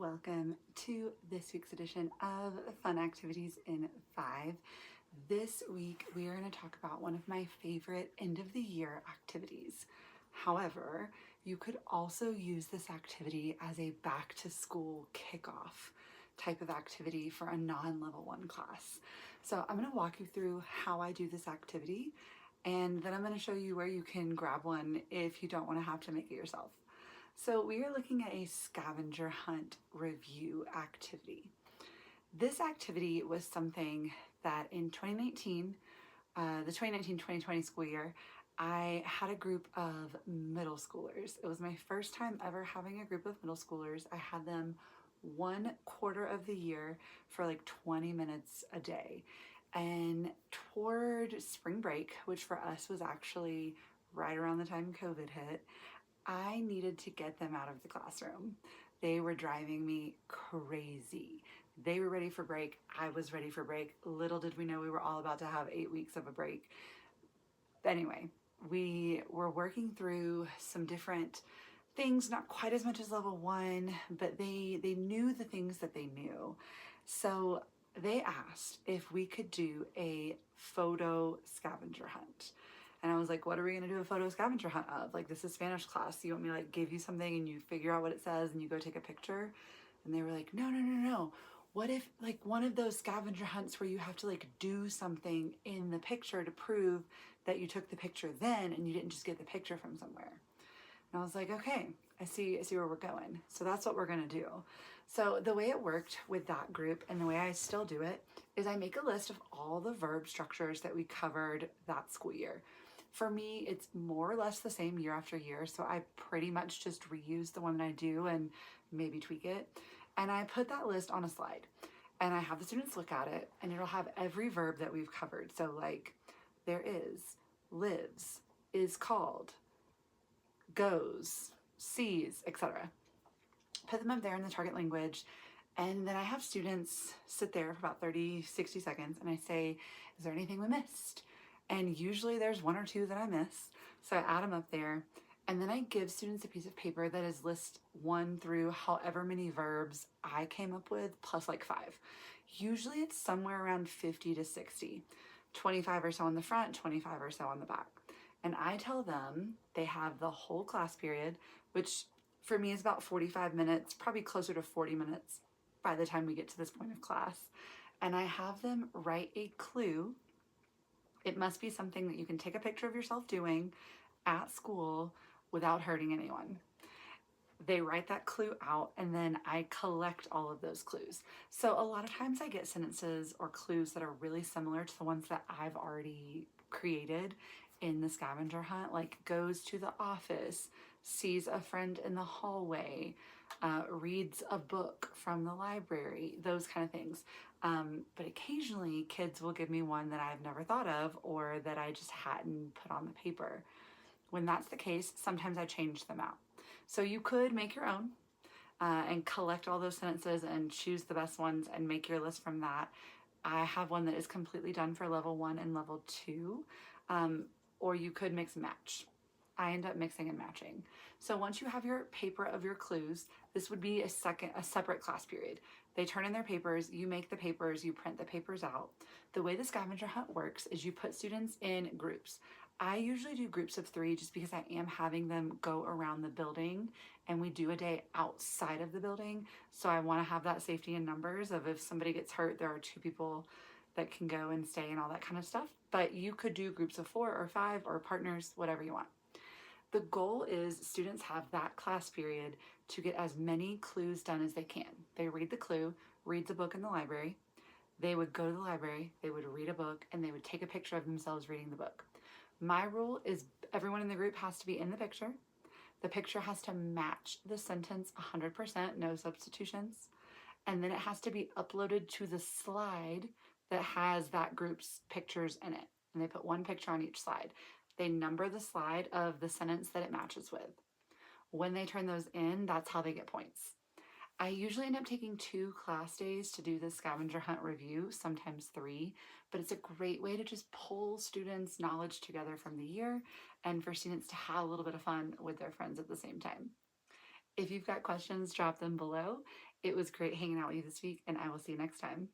welcome to this week's edition of Fun Activities in 5. This week we are going to talk about one of my favorite end of the year activities. However, you could also use this activity as a back to school kickoff type of activity for a non-level 1 class. So I'm going to walk you through how I do this activity, and then I'm going to show you where you can grab one if you don't want to have to make it yourself. So we are looking at a scavenger hunt review activity. This activity was something that in 2019, the 2019-2020 school year, I had a group of middle schoolers. It was my first time ever having a group of middle schoolers. I had them 1/4 of the year for like 20 minutes a day. And toward spring break, which for us was actually right around the time COVID hit, I needed to get them out of the classroom. They were driving me crazy. They were ready for break. I was ready for break. Little did we know we were all about to have 8 weeks of a break. Anyway, we were working through some different things, not quite as much as level 1, but they knew the things that they knew. So they asked if we could do a photo scavenger hunt. And I was like, what are we going to do a photo scavenger hunt of? Like, this is Spanish class. You want me to like give you something and you figure out what it says and you go take a picture? And they were like, no. What if like one of those scavenger hunts where you have to like do something in the picture to prove that you took the picture then and you didn't just get the picture from somewhere? And I was like, okay, I see where we're going. So that's what we're gonna do. So the way it worked with that group and the way I still do it is I make a list of all the verb structures that we covered that school year. For me, it's more or less the same year after year, so I pretty much just reuse the one that I do and maybe tweak it. And I put that list on a slide and I have the students look at it and it'll have every verb that we've covered. So like there is, lives, is called, goes, sees, etc. Put them up there in the target language, and then I have students sit there for about 30, 60 seconds and I say, is there anything we missed? And usually there's 1 or 2 that I miss. So I add them up there. And then I give students a piece of paper that is list 1 through however many verbs I came up with, plus like 5. Usually it's somewhere around 50 to 60. 25 or so on the front, 25 or so on the back. And I tell them they have the whole class period, which for me is about 45 minutes, probably closer to 40 minutes by the time we get to this point of class. And I have them write a clue. It must be something that you can take a picture of yourself doing at school without hurting anyone. They write that clue out and then I collect all of those clues. So a lot of times I get sentences or clues that are really similar to the ones that I've already created in the scavenger hunt, like goes to the office, sees a friend in the hallway, reads a book from the library, those kind of things. But occasionally kids will give me one that I've never thought of or that I just hadn't put on the paper. When that's the case, sometimes I change them out. So you could make your own and collect all those sentences and choose the best ones and make your list from that. I have one that is completely done for level 1 and level 2, or you could mix and match. I end up mixing and matching. So once you have your paper of your clues, this would be a separate class period. They turn in their papers, you make the papers, you print the papers out. The way the scavenger hunt works is you put students in groups. I usually do groups of 3 just because I am having them go around the building and we do a day outside of the building. So I want to have that safety in numbers of if somebody gets hurt, there are 2 people that can go and stay and all that kind of stuff. But you could do groups of 4 or 5 or partners, whatever you want. The goal is students have that class period to get as many clues done as they can. They read the clue, reads a book in the library. They would go to the library, they would read a book, and they would take a picture of themselves reading the book. My rule is everyone in the group has to be in the picture. The picture has to match the sentence 100%, no substitutions. And then it has to be uploaded to the slide that has that group's pictures in it. And they put 1 picture on each slide. They number the slide of the sentence that it matches with. When they turn those in, that's how they get points. I usually end up taking 2 class days to do the scavenger hunt review, sometimes 3, but it's a great way to just pull students' knowledge together from the year and for students to have a little bit of fun with their friends at the same time. If you've got questions, drop them below. It was great hanging out with you this week, and I will see you next time.